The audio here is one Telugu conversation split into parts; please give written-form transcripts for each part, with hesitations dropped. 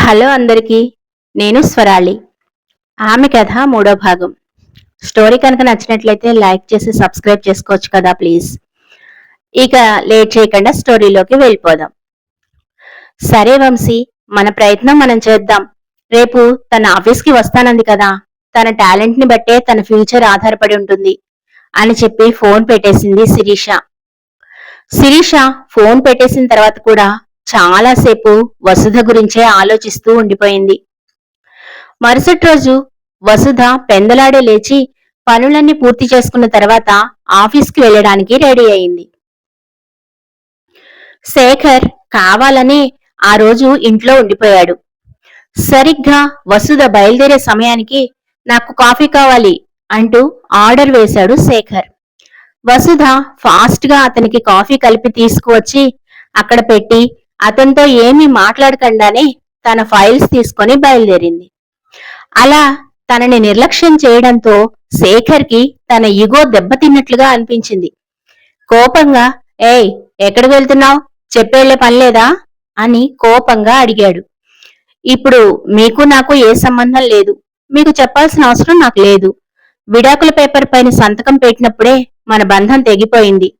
హలో అందరికీ. నేను స్వరాళి. ఆమె కథ మూడో భాగం. స్టోరీ కనుక నచ్చినట్లయితే లైక్ చేసి సబ్స్క్రైబ్ చేసుకోవచ్చు కదా ప్లీజ్. ఇక లేట్ చేయకుండా స్టోరీలోకి వెళ్ళిపోదాం. సరే వంశీ, మన ప్రయత్నం మనం చేద్దాం. రేపు తన ఆఫీస్కి వస్తానంది కదా, తన టాలెంట్ ని బట్టే తన ఫ్యూచర్ ఆధారపడి ఉంటుంది అని చెప్పి ఫోన్ పెట్టేసింది శిరీష. శిరీష ఫోన్ పెట్టేసిన తర్వాత కూడా చాలాసేపు వసుధ గురించే ఆలోచిస్తూ ఉండిపోయింది. మరుసటి రోజు వసుధ పెందలాడే లేచి పనులన్నీ పూర్తి చేసుకున్న తర్వాత ఆఫీస్కి వెళ్ళడానికి రెడీ అయింది. శేఖర్ కావాలని ఆ రోజు ఇంట్లో ఉండిపోయాడు. సరిగ్గా వసుధ బయలుదేరే సమయానికి నాకు కాఫీ కావాలి అంటూ ఆర్డర్ వేశాడు శేఖర్. వసుధ ఫాస్ట్ గా అతనికి కాఫీ కలిపి తీసుకువచ్చి అక్కడ పెట్టి అతనితో ఏమీ మాట్లాడకుండానే తన ఫైల్స్ తీసుకొని బయలుదేరింది. అలా తనని నిర్లక్ష్యం చేయడంతో శేఖర్ కి తన ఇగో దెబ్బతిన్నట్లుగా అనిపించింది. కోపంగా, ఏయ్ ఎక్కడికి వెళ్తున్నావు, చెప్పేళ్లే పనిలేదా అని కోపంగా అడిగాడు. ఇప్పుడు మీకు నాకు ఏ సంబంధం లేదు, మీకు చెప్పాల్సిన అవసరం నాకు లేదు. విడాకుల పేపర్ పైన సంతకం పెట్టినప్పుడే మన బంధం తెగిపోయింది.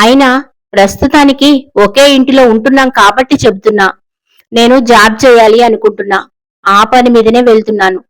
అయినా ప్రస్తుతానికి ఒకే ఇంటిలో ఉంటున్నాం కాబట్టి చెబుతున్నా. నేను జాబ్ చేయాలి అనుకుంటున్నా, ఆ పని మీదనే వెళ్తున్నాను.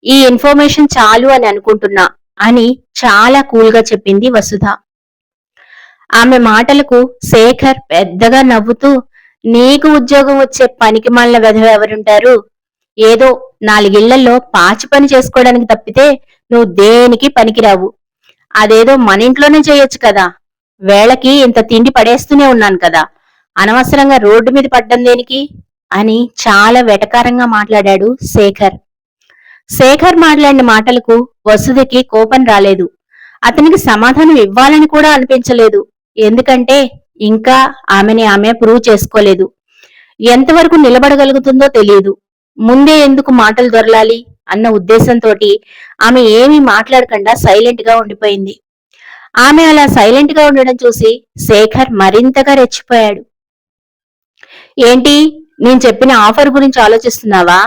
ఈ ఇన్ఫర్మేషన్ చాలు అని అనుకుంటున్నా అని చాలా కూల్గా చెప్పింది వసుధ. ఆమె మాటలకు శేఖర్ పెద్దగా నవ్వుతూ, నీకు ఉద్యోగం వచ్చే పనికి మాలిన వెధవ ఎవరుంటారు? ఏదో నాలుగిళ్లలో పాచి పని చేసుకోవడానికి తప్పితే నువ్వు దేనికి పనికిరావు. అదేదో మన ఇంట్లోనే చేయొచ్చు కదా. వేళకి ఇంత తిండి పడేస్తూనే ఉన్నాను కదా, అనవసరంగా రోడ్డు మీద పడ్డం దేనికి అని చాలా వెటకారంగా మాట్లాడాడు శేఖర్. శేఖర్ మాట్లాడిన మాటలకు వసుధకి కోపం రాలేదు. అతనికి సమాధానం ఇవ్వాలని కూడా అనిపించలేదు. ఎందుకంటే ఇంకా ఆమె ప్రూవ్ చేసుకోలేదు. ఎంతవరకు నిలబడగలుగుతుందో తెలియదు. ముందే ఎందుకు మాటలు దొరలాలి అన్న ఉద్దేశంతోటి ఆమె ఏమీ మాట్లాడకుండా సైలెంట్ గా ఉండిపోయింది. ఆమె అలా సైలెంట్ గా ఉండడం చూసి శేఖర్ మరింతగా రెచ్చిపోయాడు. ఏంటి, నేను చెప్పిన ఆఫర్ గురించి ఆలోచిస్తున్నావా?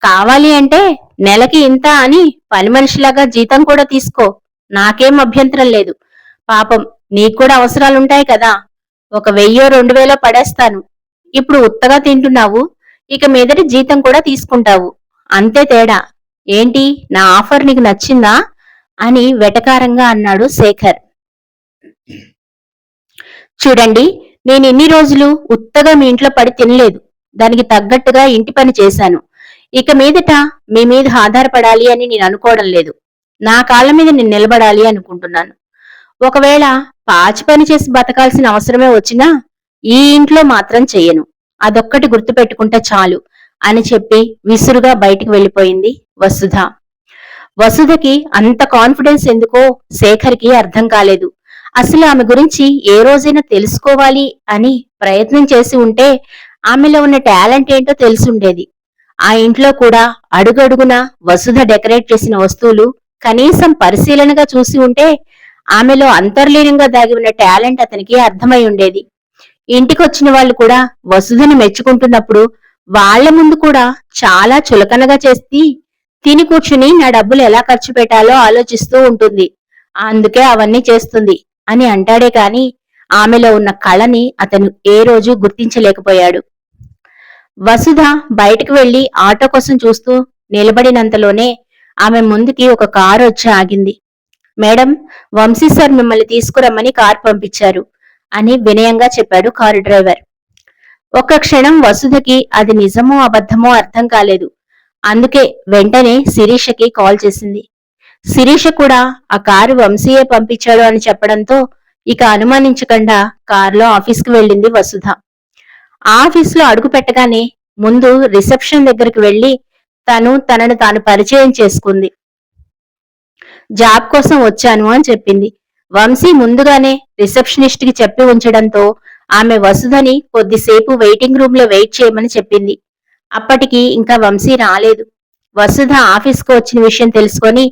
కావాలి అంటే నెలకి ఇంత అని పని మనిషిలాగా జీతం కూడా తీసుకో, నాకేం అభ్యంతరం లేదు. పాపం నీకు కూడా అవసరాలుంటాయి కదా. 1000-2000 పడేస్తాను. ఇప్పుడు ఉత్తగా తింటున్నావు, ఇక మీదటి జీతం కూడా తీసుకుంటావు, అంతే తేడా. ఏంటి, నా ఆఫర్ నీకు నచ్చిందా అని వెటకారంగా అన్నాడు శేఖర్. చూడండి, నేను ఇన్ని రోజులు ఉత్తగా మీ ఇంట్లో పడి తినలేదు. దానికి తగ్గట్టుగా ఇంటి పని చేశాను. ఇక మీదట మీ మీద ఆధారపడాలి అని నేను అనుకోవడం లేదు. నా కాళ్ళ మీద నేను నిలబడాలి అనుకుంటున్నాను. ఒకవేళ పాచి పని చేసి బతకాల్సిన అవసరమే వచ్చినా ఈ ఇంట్లో మాత్రం చెయ్యను. అదొక్కటి గుర్తుపెట్టుకుంటే చాలు అని చెప్పి విసురుగా బయటికి వెళ్లిపోయింది వసుధ. వసుధకి అంత కాన్ఫిడెన్స్ ఎందుకో శేఖర్కి అర్థం కాలేదు. అసలు ఆమె గురించి ఏ రోజైనా తెలుసుకోవాలి అని ప్రయత్నం చేసి ఉంటే ఆమెలో ఉన్న టాలెంట్ ఏంటో తెలిసుండేది. ఆ ఇంట్లో కూడా అడుగడుగునా వసుధ డెకరేట్ చేసిన వస్తువులు కనీసం పరిశీలనగా చూసి ఉంటే ఆమెలో అంతర్లీనంగా దాగి ఉన్న టాలెంట్ అతనికి అర్థమై ఉండేది. ఇంటికొచ్చిన వాళ్ళు కూడా వసుధని మెచ్చుకుంటున్నప్పుడు వాళ్ల ముందు కూడా చాలా చులకనగా చేసి తిని కూర్చుని నా డబ్బులు ఎలా ఖర్చు పెట్టాలో ఆలోచిస్తూ ఉంటుంది, అందుకే అవన్నీ చేస్తుంది అని అంటాడే కాని ఆమెలో ఉన్న కళని అతను ఏ రోజు గుర్తించలేకపోయాడు. వసుధ బయటకు వెళ్లి ఆటో కోసం చూస్తూ నిలబడినంతలోనే ఆమె ముందుకి ఒక కారు వచ్చి ఆగింది. మేడం, వంశీ సార్ మిమ్మల్ని తీసుకురమ్మని కారు పంపించారు అని వినయంగా చెప్పాడు కారు డ్రైవర్. ఒక్క క్షణం వసుధకి అది నిజమో అబద్ధమో అర్థం కాలేదు. అందుకే వెంటనే శిరీషకి కాల్ చేసింది. శిరీష కూడా ఆ కారు వంశీయే పంపించాడు అని చెప్పడంతో ఇక అనుమానించకుండా కారులో ఆఫీస్కి వెళ్ళింది వసుధ. ఆఫీసులో అడుగు పెట్టగానే ముందు రిసెప్షన్ దగ్గరికి వెళ్లి తనను తాను పరిచయం చేసుకుంది. జాబ్ కోసం వచ్చాను అని చెప్పింది. వంశీ ముందుగానే రిసెప్షనిస్ట్ కి చెప్పి ఉంచడంతో ఆమె వసుధని కొద్దిసేపు వెయిటింగ్ రూమ్ లో వెయిట్ చేయమని చెప్పింది. అప్పటికి ఇంకా వంశీ రాలేదు. వసుధ ఆఫీస్కు వచ్చిన విషయం తెలుసుకొని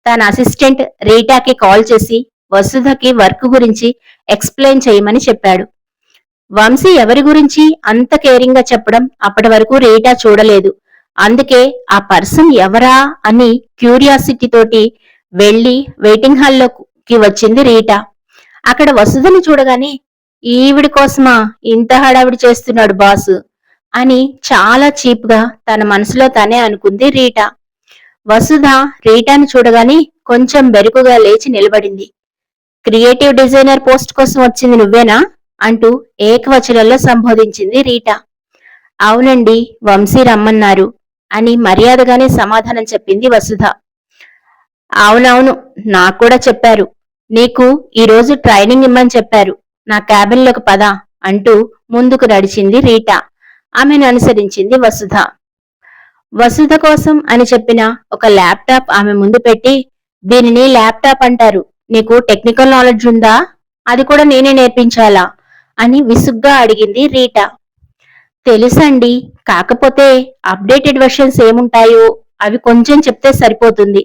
తన అసిస్టెంట్ రీటాకి కాల్ చేసి వసుధకి వర్క్ గురించి ఎక్స్ప్లెయిన్ చేయమని చెప్పాడు. వంశీ ఎవరి గురించి అంత కేరింగ్ గా చెప్పడం అప్పటి వరకు రీటా చూడలేదు. అందుకే ఆ పర్సన్ ఎవరా అని క్యూరియాసిటీ తోటి వెళ్లి వెయిటింగ్ హాల్లోకి వచ్చింది రీటా. అక్కడ వసుధని చూడగానే ఈవిడి కోసమా ఇంత హడావిడి చేస్తున్నాడు బాసు అని చాలా చీప్ గా తన మనసులో తనే అనుకుంది రీటా. వసుధ రీటాని చూడగానే కొంచెం బెరుకుగా లేచి నిలబడింది. క్రియేటివ్ డిజైనర్ పోస్ట్ కోసం వచ్చింది నువ్వేనా అంటూ ఏకవచనంలో సంబోధించింది రీటా. అవునండి, వంశీ రమ్మన్నారు అని మర్యాదగానే సమాధానం చెప్పింది వసుధ. అవునవును, నాకు కూడా చెప్పారు. నీకు ఈరోజు ట్రైనింగ్ ఇమ్మని చెప్పారు. నా క్యాబిన్లోకి పద అంటూ ముందుకు నడిచింది రీటా. ఆమెను అనుసరించింది వసుధ. వసుధ కోసం అని చెప్పిన ఒక ల్యాప్టాప్ ఆమె ముందు పెట్టి, దీనిని ల్యాప్టాప్ అంటారు. నీకు టెక్నికల్ నాలెడ్జ్ ఉందా? అది కూడా నేనే నేర్పించాలా అని విసుగ్గా అడిగింది రీటా. తెలుసండి, కాకపోతే అప్డేటెడ్ వెర్షన్స్ ఏముంటాయో అవి కొంచెం చెప్తే సరిపోతుంది.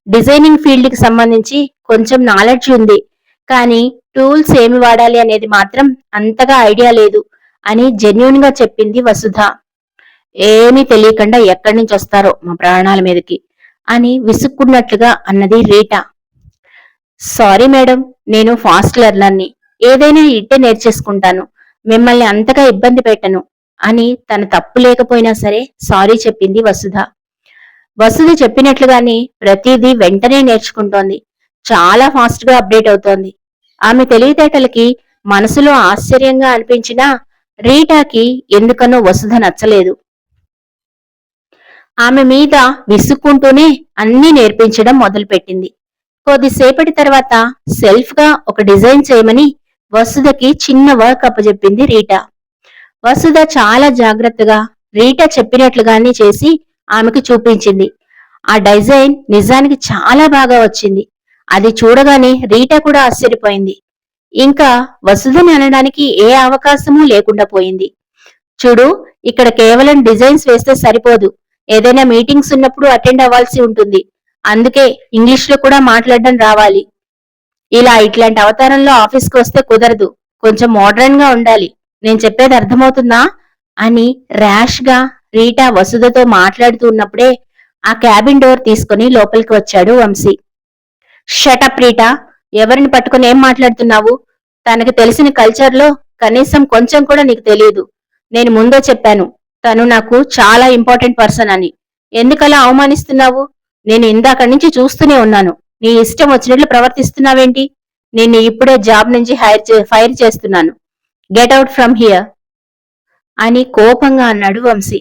డిజైనింగ్ ఫీల్డ్ కి సంబంధించి కొంచెం నాలెడ్జ్ ఉంది, కానీ టూల్స్ ఏమి వాడాలి అనేది మాత్రం అంతగా ఐడియా లేదు అని జెన్యూన్ గా చెప్పింది వసుధ. ఏమీ తెలియకుండా ఎక్కడి నుంచి వస్తారో మా ప్రాణాల మీదకి అని విసుక్కున్నట్లుగా అన్నది రీటా. సారీ మేడం, నేను ఫాస్ట్ లెర్నర్ని. ఏదైనా ఇట్టే నేర్చేసుకుంటాను. మిమ్మల్ని అంతగా ఇబ్బంది పెట్టను అని తన తప్పు లేకపోయినా సరే సారీ చెప్పింది వసుధ. వసుధ చెప్పినట్లుగానే ప్రతిదీ వెంటనే నేర్చుకుంటోంది. చాలా ఫాస్ట్ గా అప్డేట్ అవుతోంది. ఆమె తెలివితేటలకి మనసులో ఆశ్చర్యంగా అనిపించినా రీటాకి ఎందుకనో వసుధ నచ్చలేదు. ఆమె మీద విసుక్కుంటూనే అన్నీ నేర్పించడం మొదలుపెట్టింది. కొద్దిసేపటి తర్వాత సెల్ఫ్ గా ఒక డిజైన్ చేయమని వసుధకి చిన్న వర్క్ అప్పచెప్పింది రీటా. వసుధ చాలా జాగ్రత్తగా రీటా చెప్పినట్లుగానే చేసి ఆమెకు చూపించింది. ఆ డిజైన్ నిజానికి చాలా బాగా వచ్చింది. అది చూడగానే రీటా కూడా ఆశ్చర్యపోయింది. ఇంకా వసుధని అనడానికి ఏ అవకాశమూ లేకుండా పోయింది. చూడు, ఇక్కడ కేవలం డిజైన్స్ వేస్తే సరిపోదు. ఏదైనా మీటింగ్స్ ఉన్నప్పుడు అటెండ్ అవ్వాల్సి ఉంటుంది. అందుకే ఇంగ్లీష్ లో కూడా మాట్లాడడం రావాలి. ఇట్లాంటి అవతారంలో ఆఫీస్కి వస్తే కుదరదు. కొంచెం మోడర్న్ గా ఉండాలి. నేను చెప్పేది అర్థమవుతుందా అని ర్యాష్ గా రీటా వసుధతో మాట్లాడుతూ ఉన్నప్పుడే ఆ క్యాబిన్ డోర్ తీసుకుని లోపలికి వచ్చాడు వంశీ. షటప్ రీటా, ఎవరిని పట్టుకుని ఏం మాట్లాడుతున్నావు? తనకు తెలిసిన కల్చర్లో కనీసం కొంచెం కూడా నీకు తెలియదు. నేను ముందే చెప్పాను, తను నాకు చాలా ఇంపార్టెంట్ పర్సన్ అని. ఎందుకలా అవమానిస్తున్నావు? నేను ఇందాక నుంచి చూస్తూనే ఉన్నాను. నీ ఇష్టం వచ్చినట్లు ప్రవర్తిస్తున్నావేంటి? నిన్ను ఇప్పుడే జాబ్ నుంచి ఫైర్ చేస్తున్నాను. గెట్ అవుట్ ఫ్రమ్ హియర్ అని కోపంగా అన్నాడు వంశీ.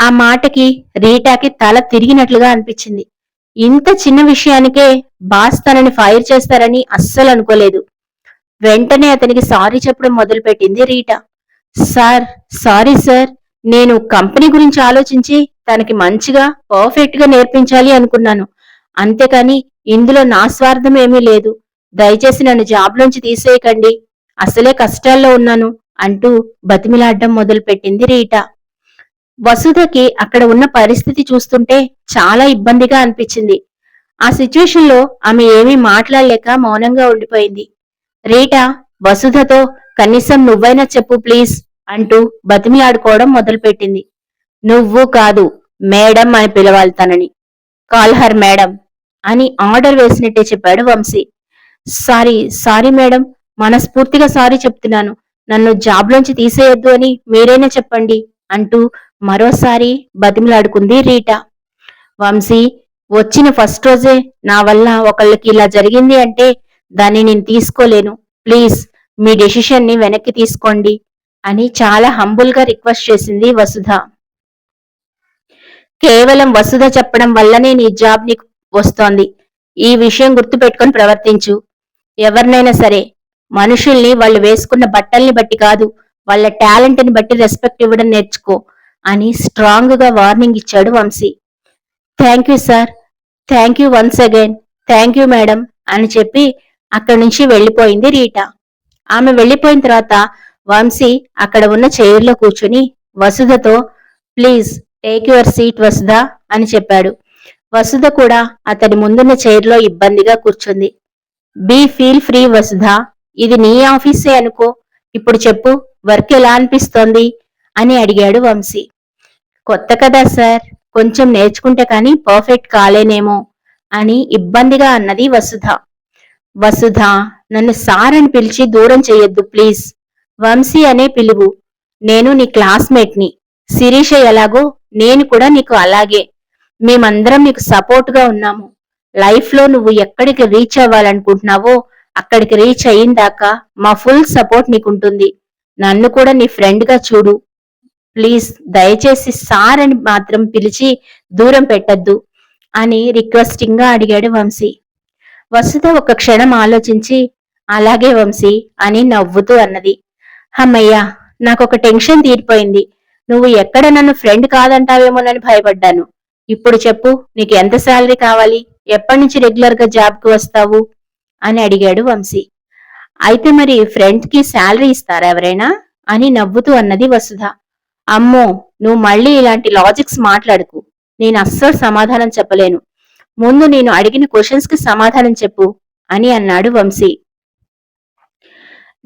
ఆ మాటకి రీటాకి తల తిరిగినట్లుగా అనిపించింది. ఇంత చిన్న విషయానికే బాస్ తనని ఫైర్ చేస్తారని అస్సలు అనుకోలేదు. వెంటనే అతనికి సారీ చెప్పడం మొదలుపెట్టింది రీటా. సార్, సారీ సార్, నేను కంపెనీ గురించి ఆలోచించి తనకి మంచిగా పర్ఫెక్ట్ గా నేర్పించాలి అనుకున్నాను. అంతేకాని ఇందులో నా స్వార్థం ఏమీ లేదు. దయచేసి నన్ను జాబ్లోంచి తీసేయకండి. అసలే కష్టాల్లో ఉన్నాను అంటూ బతిమిలాడ్డం మొదలుపెట్టింది రీటా. వసుధకి అక్కడ ఉన్న పరిస్థితి చూస్తుంటే చాలా ఇబ్బందిగా అనిపించింది. ఆ సిచ్యువేషన్ లో ఆమె ఏమీ మాట్లాడలేక మౌనంగా ఉండిపోయింది. రీటా వసుధతో కనీసం నువ్వైనా చెప్పు ప్లీజ్ అంటూ బతిమిలాడుకోవడం మొదలుపెట్టింది. నువ్వు కాదు, మేడం అని పిలవాలి తనని. కాల్ హర్ మేడం అని ఆర్డర్ వేసినట్టే చెప్పాడు వంశీ. సారీ సారీ మేడం, మనస్ఫూర్తిగా సారీ చెప్తున్నాను. నన్ను జాబ్లోంచి తీసేయొద్దు అని మీరైనా చెప్పండి అంటూ మరోసారి బతిమిలాడుకుంది రీటా. వంశీ, వచ్చిన ఫస్ట్ రోజే నా వల్ల ఒకళ్ళకి ఇలా జరిగింది అంటే దాన్ని నేను తీసుకోలేను. ప్లీజ్ మీ డెసిషన్ ని వెనక్కి తీసుకోండి అని చాలా హంబుల్ గా రిక్వెస్ట్ చేసింది వసుధ. కేవలం వసుధ చెప్పడం వల్లనే నీ జాబ్ నీకు వస్తోంది. ఈ విషయం గుర్తుపెట్టుకొని ప్రవర్తించు. ఎవరినైనా సరే మనుషుల్ని వాళ్ళు వేసుకున్న బట్టల్ని బట్టి కాదు, వాళ్ళ టాలెంట్ ని బట్టి రెస్పెక్ట్ ఇవ్వడం నేర్చుకో అని స్ట్రాంగ్ గా వార్నింగ్ ఇచ్చాడు Vamsi. Thank you sir, thank you once again, thank you madam అని చెప్పి అక్కడి నుంచి వెళ్లిపోయింది రీటా. ఆమె వెళ్లిపోయిన తర్వాత వంశీ అక్కడ ఉన్న చైర్లో కూర్చుని వసుధతో ప్లీజ్ టేక్ యువర్ సీట్ వసుధ అని చెప్పాడు. వసుధ కూడా అతని ముందున్న చైర్లో ఇబ్బందిగా కూర్చుంది. బీ ఫీల్ ఫ్రీ వసుధ, ఇది నీ ఆఫీసే అనుకో. ఇప్పుడు చెప్పు, వర్క్ ఎలా అనిపిస్తోంది అని అడిగాడు వంశీ. కొత్త కదా సార్, కొంచెం నేర్చుకుంటే కానీ పర్ఫెక్ట్ కాలేనేమో అని ఇబ్బందిగా అన్నది వసుధ. వసుధ, నన్ను సార్ అని పిలిచి దూరం చెయ్యొద్దు ప్లీజ్. వంశీ అనే పిలువు. నేను నీ క్లాస్మేట్ని. శిరీష ఎలాగో నేను కూడా నీకు అలాగే. మేమందరం నీకు సపోర్ట్గా ఉన్నాము. లైఫ్లో నువ్వు ఎక్కడికి రీచ్ అవ్వాలనుకుంటున్నావో అక్కడికి రీచ్ అయ్యిందాకా మా ఫుల్ సపోర్ట్ నీకుంటుంది. నన్ను కూడా నీ ఫ్రెండ్గా చూడు. ప్లీజ్ దయచేసి సార్ అని మాత్రం పిలిచి దూరం పెట్టద్దు అని రిక్వెస్టింగ్ గా అడిగాడు వంశీ. వసుధ ఒక క్షణం ఆలోచించి అలాగే వంశీ అని నవ్వుతూ అన్నది. హమ్మయ్యా, నాకొక టెన్షన్ తీరిపోయింది. నువ్వు ఎక్కడ నన్ను ఫ్రెండ్ కాదంటావేమోనని భయపడ్డాను. ఇప్పుడు చెప్పు, నీకు ఎంత శాలరీ కావాలి? ఎప్పటి నుంచి రెగ్యులర్ గా జాబ్ కు వస్తావు అని అడిగాడు వంశీ. అయితే మరి ఫ్రెండ్ కి శాలరీ ఇస్తారా ఎవరైనా అని నవ్వుతూ అన్నది వసుధ. అమ్మో, నువ్వు మళ్ళీ ఇలాంటి లాజిక్స్ మాట్లాడుకు. నేను అస్సలు సమాధానం చెప్పలేను. ముందు నేను అడిగిన క్వశ్చన్స్ కి సమాధానం చెప్పు అని అన్నాడు వంశీ.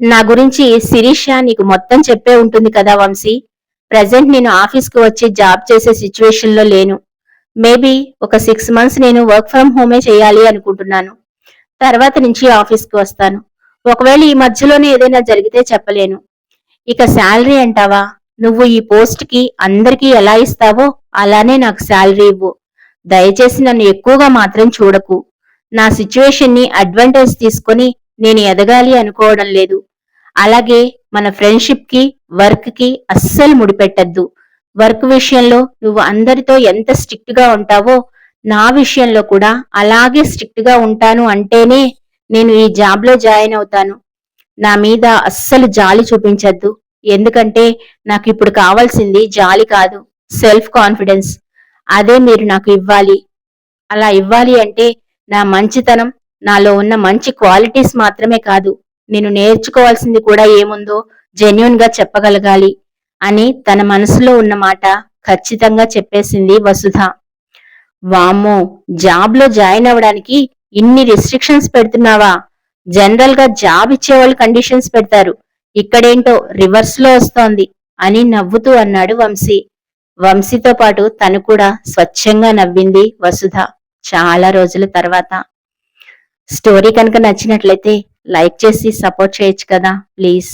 నా గురించి శిరీష నీకు మొత్తం చెప్పే ఉంటుంది కదా వంశీ. ప్రజెంట్ నేను ఆఫీస్కి వచ్చి జాబ్ చేసే సిచ్యువేషన్ లో లేను. మేబీ ఒక 6 months నేను వర్క్ ఫ్రమ్ హోమే చేయాలి అనుకుంటున్నాను. తర్వాత నుంచి ఆఫీస్కి వస్తాను. ఒకవేళ ఈ మధ్యలోనే ఏదైనా జరిగితే చెప్పలేను. ఇక శాలరీ అంటావా, నువ్వు ఈ పోస్ట్ కి అందరికీ ఎలా ఇస్తావో అలానే నాకు శాలరీ ఇవ్వు. దయచేసి నన్ను ఎక్కువగా మాత్రం చూడకు. నా సిచ్యువేషన్ ని అడ్వాంటేజ్ తీసుకొని నేను ఎదగాలి అనుకోవడం లేదు. అలాగే మన ఫ్రెండ్షిప్ కి వర్క్ కి అస్సలు ముడిపెట్టద్దు. వర్క్ విషయంలో నువ్వు అందరితో ఎంత స్ట్రిక్ట్ గా ఉంటావో నా విషయంలో కూడా అలాగే స్ట్రిక్ట్ గా ఉంటాను అంటేనే నేను ఈ జాబ్ లో జాయిన్ అవుతాను. నా మీద అస్సలు జాలి చూపించద్దు. ఎందుకంటే నాకు ఇప్పుడు కావాల్సింది జాలి కాదు, సెల్ఫ్ కాన్ఫిడెన్స్. అదే మీరు నాకు ఇవ్వాలి. అలా ఇవ్వాలి అంటే నా మంచితనం, నాలో ఉన్న మంచి క్వాలిటీస్ మాత్రమే కాదు, నేను నేర్చుకోవాల్సింది కూడా ఏముందో జెన్యున్ గా చెప్పగలగాలి అని తన మనసులో ఉన్న మాట ఖచ్చితంగా చెప్పేసింది వసుధ. వామ్మో, జాబ్ లో జాయిన్ అవ్వడానికి ఇన్ని రిస్ట్రిక్షన్స్ పెడుతున్నావా? జనరల్ గా జాబ్ ఇచ్చేవాళ్ళు కండిషన్స్ పెడతారు, ఇక్కడేంటో రివర్స్ లో వస్తోంది అని నవ్వుతూ అన్నాడు వంశీ. వంశీతో పాటు తను కూడా స్వచ్ఛంగా నవ్వింది వసుధ చాలా రోజుల తర్వాత. స్టోరీ కనుక నచ్చినట్లయితే లైక్ చేసి సపోర్ట్ చేయొచ్చు కదా ప్లీజ్.